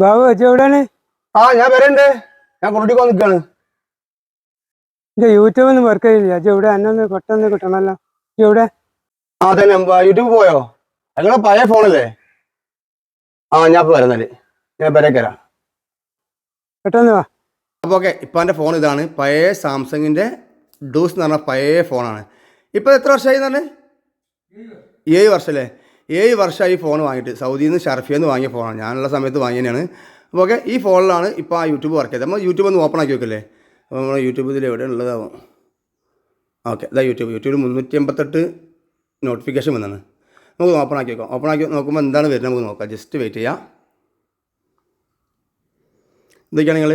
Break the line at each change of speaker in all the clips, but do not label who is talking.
ബാബു എവിടെയാണ്?
ഞാൻ വരണ്ട്. ഞാൻ കൊണ്ടിട്ട് നിൽക്കാണ്.
എന്റെ യൂട്യൂബൊന്നും വർക്ക് ചെയ്യില്ല. എവിടെ എന്നൊന്ന് പെട്ടെന്ന് കിട്ടണല്ലോ. എവിടെ?
തന്നെ യൂട്യൂബ് പോയോ? നിങ്ങളെ പഴയ ഫോണല്ലേ? ഞാൻ ഇപ്പൊ വരുന്നാല്. ഞാൻ വരേക്കരാ.
പെട്ടെന്ന് വാ.
അപ്പോൾ ഓക്കെ, ഇപ്പം എൻ്റെ ഫോൺ ഇതാണ്. പഴയ സാംസങ്ങിൻ്റെ ഡൂസ് എന്ന് പറഞ്ഞ പഴയ ഫോണാണ്. ഇപ്പോൾ എത്ര വർഷമായി എന്ന് പറഞ്ഞാൽ 7 വർഷമല്ലേ? 7 വർഷമായി ഫോൺ വാങ്ങിയിട്ട്. സൗദിയിൽ നിന്ന് ഷർഫിയിൽ നിന്ന് വാങ്ങിയ ഫോണാണ്. ഞാനുള്ള സമയത്ത് വാങ്ങിയതാണ്. അപ്പോൾ ഓക്കെ, ഈ ഫോണിലാണ് ഇപ്പോൾ ആ യൂട്യൂബ് വർക്ക് ചെയ്തത്. നമ്മൾ യൂട്യൂബ് ഒന്ന് ഓപ്പൺ ആക്കി വെക്കല്ലേ? അപ്പോൾ നമ്മൾ യൂട്യൂബ് ഇതിൽ എവിടെ ഉള്ളതാവും? ഓക്കെ, ഇതാ യൂട്യൂബിൽ 388 നോട്ടിഫിക്കേഷൻ വന്നാണ്. നമുക്ക് ഓപ്പൺ ആക്കി വെക്കാം. ഓപ്പൺ ആക്കി നോക്കുമ്പോൾ എന്താണ് വരുന്നത് നമുക്ക് നോക്കാം. ജസ്റ്റ് വെയിറ്റ് ചെയ്യാം. ഇതൊക്കെയാണ് നിങ്ങൾ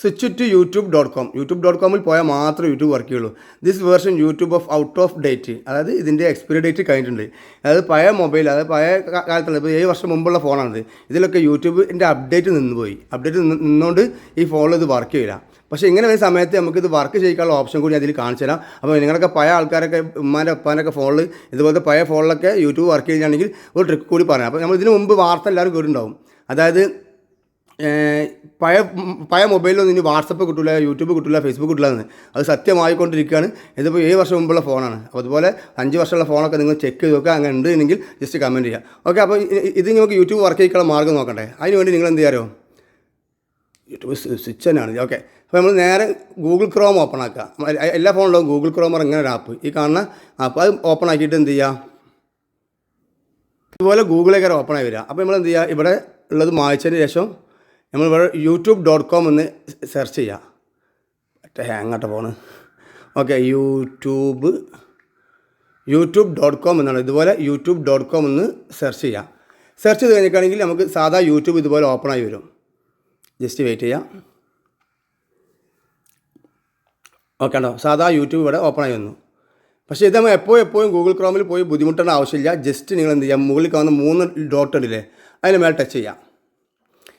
സ്വിച്ച് ടു യൂട്യൂബ്.com. യൂട്യൂബ്.comൽ പോയാൽ മാത്രമേ യൂട്യൂബ് വർക്ക് ചെയ്യുള്ളൂ. This version YouTube out of date, അതായത് ഇതിൻ്റെ എക്സ്പയറി ഡേറ്റ് കഴിഞ്ഞിട്ടുണ്ട്. അതായത് പഴയ മൊബൈൽ, അതായത് പഴയ കാലത്തുള്ള ഇപ്പോൾ 7 വർഷം മുമ്പുള്ള ഫോണാണിത്. ഇതിലൊക്കെ യൂട്യൂബിൻ്റെ അപ്ഡേറ്റ് നിന്നുപോയി. അപ്ഡേറ്റ് നിന്നുകൊണ്ട് ഈ ഫോണിൽ ഇത് വർക്ക് ചെയ്യില്ല. പക്ഷേ ഇങ്ങനെ വരുന്ന സമയത്ത് നമുക്കിത് വർക്ക് ചെയ്യിക്കാനുള്ള ഓപ്ഷൻ കൂടി അതിൽ കാണിച്ചു തരാം. അപ്പോൾ നിങ്ങളൊക്കെ പഴയ ആൾക്കാരൊക്കെ ഉമ്മാൻ്റെ ഉപ്പാനൊക്കെ ഫോണിൽ ഇതുപോലത്തെ പഴയ ഫോണിലൊക്കെ യൂട്യൂബ് വർക്ക് ചെയ്യുകയാണെങ്കിൽ ഒരു ട്രിക്ക് കൂടി പറയാം. അപ്പോൾ നമ്മൾ ഇതിന് മുമ്പ് വാർത്ത എല്ലാവരും കേട്ടിട്ടുണ്ടാവും. അതായത് പഴയ മൊബൈലിലൊന്നും ഇനി വാട്സപ്പ് കിട്ടില്ല, യൂട്യൂബ് കിട്ടില്ല, ഫേസ്ബുക്ക് കിട്ടില്ല എന്ന്. അത് സത്യമായിക്കൊണ്ടിരിക്കുകയാണ്. ഇതിപ്പോൾ 7 വർഷം മുമ്പുള്ള ഫോണാണ്. അപ്പോൾ അതുപോലെ 5 വർഷമുള്ള ഫോണൊക്കെ നിങ്ങൾ ചെക്ക് ചെയ്ത് നോക്കുക. അങ്ങനെ ഉണ്ടെങ്കിൽ ജസ്റ്റ് കമൻറ്റ് ചെയ്യുക. ഓക്കെ, അപ്പോൾ ഇത് നമുക്ക് യൂട്യൂബ് വർക്ക് ചെയ്യിക്കാനുള്ള മാർഗ്ഗം നോക്കണ്ടേ? അതിന് വേണ്ടി നിങ്ങൾ എന്ത് ചെയ്യാറോ? യൂട്യൂബ് സ്വിച്ച് തന്നെയാണ്. ഓക്കെ, അപ്പോൾ നമ്മൾ നേരെ ഗൂഗിൾ ക്രോം ഓപ്പൺ ആക്കുക. എല്ലാ ഫോണിലും ഗൂഗിൾ ക്രോം ഇങ്ങനെ ഒരു ആപ്പ്, ഈ കാണുന്ന ആപ്പ്, അത് ഓപ്പൺ ആക്കിയിട്ട് എന്ത് ചെയ്യുക? ഇതുപോലെ ഗൂഗിളേക്കാരെ ഓപ്പൺ ആയി വരിക. അപ്പോൾ നമ്മൾ എന്ത് ചെയ്യുക? ഇവിടെ ഉള്ളത് മായ്ച്ചതിന് ശേഷം നമ്മളിവിടെ യൂട്യൂബ്.com എന്ന് സെർച്ച് ചെയ്യുക. മറ്റേ ഹാങ്ങാട്ട ഫോണ്. ഓക്കെ, യൂട്യൂബ്.com എന്നാണ്. ഇതുപോലെ യൂട്യൂബ്.com എന്ന് സെർച്ച് ചെയ്യുക. സെർച്ച് ചെയ്ത് കഴിഞ്ഞിട്ടാണെങ്കിൽ നമുക്ക് സാധാ യൂട്യൂബ് ഇതുപോലെ ഓപ്പൺ ആയി വരും. ജസ്റ്റ് വെയിറ്റ് ചെയ്യാം. ഓക്കെ ഉണ്ടോ? സാധാ യൂട്യൂബ് ഇവിടെ ഓപ്പൺ ആയി വന്നു. പക്ഷേ ഇത് നമ്മൾ എപ്പോഴും ഗൂഗിൾ ക്രോമിൽ പോയി ബുദ്ധിമുട്ടേണ്ട ആവശ്യമില്ല. ജസ്റ്റ് നിങ്ങൾ എന്ത് ചെയ്യുക? മുകളിൽ കാണുന്ന 3 ഡോട്ട് ഉണ്ടല്ലേ, അതിന് മേലെ ടച്ച് ചെയ്യാം.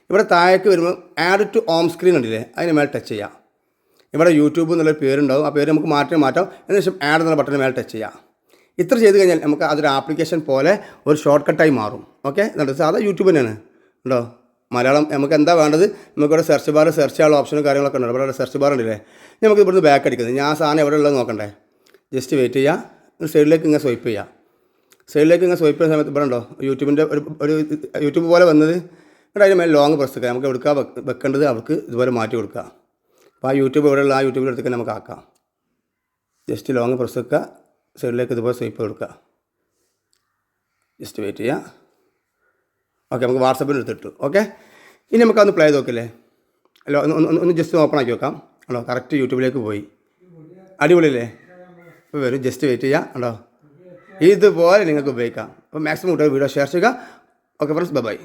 ഇവിടെ താഴേക്ക് വരുമ്പോൾ ആഡ് ടു ഹോം സ്ക്രീൻ ഉണ്ടല്ലേ, അതിന് മേലെ ടച്ച് ചെയ്യാം. ഇവിടെ യൂട്യൂബ് എന്നുള്ളൊരു പേരുണ്ടാവും. ആ പേര് നമുക്ക് മാറ്റാം. അതിനുശേഷം ആഡ് എന്നുള്ള ബട്ടൺ മേലെ ടച്ച് ചെയ്യാം. ഇത്ര ചെയ്ത് കഴിഞ്ഞാൽ നമുക്ക് അതൊരു ആപ്ലിക്കേഷൻ പോലെ ഒരു ഷോർട്ട് കട്ടായി മാറും. ഓക്കെ, എന്നിട്ട് സാധാ യൂട്യൂബ് തന്നെയാണ്. ഉണ്ടോ? മലയാളം നമുക്ക് എന്താ വേണ്ടത്? നമുക്കിവിടെ സെർച്ച് ബാർ, സെർച്ച് ചെയ്യാനുള്ള ഓപ്ഷനും കാര്യങ്ങളൊക്കെ ഉണ്ട്. ഇവിടെ സെർച്ച് ബാർ ഉണ്ടല്ലേ, നമുക്ക് ഇവിടുന്ന് ബാക്ക് അടിക്കുന്നത്. ഞാൻ സാധനം എവിടെ ഉള്ളത് നോക്കണ്ടേ? ജസ്റ്റ് വെയിറ്റ് ചെയ്യുക. സൈഡിലേക്ക് ഇങ്ങനെ സ്വൈപ്പ് ചെയ്യുക. സൈഡിലേക്ക് ഇങ്ങനെ സ്വൈപ്പ് ചെയ്യുന്ന സമയത്ത് ഇവിടെ ഉണ്ടോ യൂട്യൂബിൻ്റെ ഒരു യൂട്യൂബ് പോലെ വന്നത്. ഇവിടെ അതിന് മേലെ ലോങ് പ്രസ് ചെയ്യുക. നമുക്ക് എടുക്കുക വെക്കേണ്ടത് അവർക്ക് ഇതുപോലെ മാറ്റി കൊടുക്കുക. അപ്പോൾ ആ യൂട്യൂബ് ഇവിടെയുള്ള ആ യൂട്യൂബിൽ എടുത്തൊക്കെ നമുക്ക് ആക്കാം. ജസ്റ്റ് ലോങ് പ്രസ് വെക്കുക. സൈഡിലേക്ക് ഇതുപോലെ സ്വൈപ്പ് കൊടുക്കുക. ജസ്റ്റ് വെയിറ്റ് ചെയ്യുക. ഓക്കെ, നമുക്ക് വാട്സപ്പിൽ എടുത്തിട്ടു. ഓക്കെ, ഇനി നമുക്കതൊന്ന് പ്ലേ ചെയ്ത് നോക്കില്ലേ? അല്ലോ, ഒന്ന് ജസ്റ്റ് ഓപ്പൺ ആക്കി വെക്കാം. ആണോ? കറക്റ്റ് യൂട്യൂബിലേക്ക് പോയി. അടിപൊളിയല്ലേ? ഇപ്പോൾ വരും. ജസ്റ്റ് വെയിറ്റ് ചെയ്യുക. ആണോ? ഇതുപോലെ നിങ്ങൾക്ക് ഉപയോഗിക്കാം. അപ്പോൾ മാക്സിമം കൂട്ടുകാർ വീഡിയോ ഷെയർ ചെയ്യുക. Okay friends, by.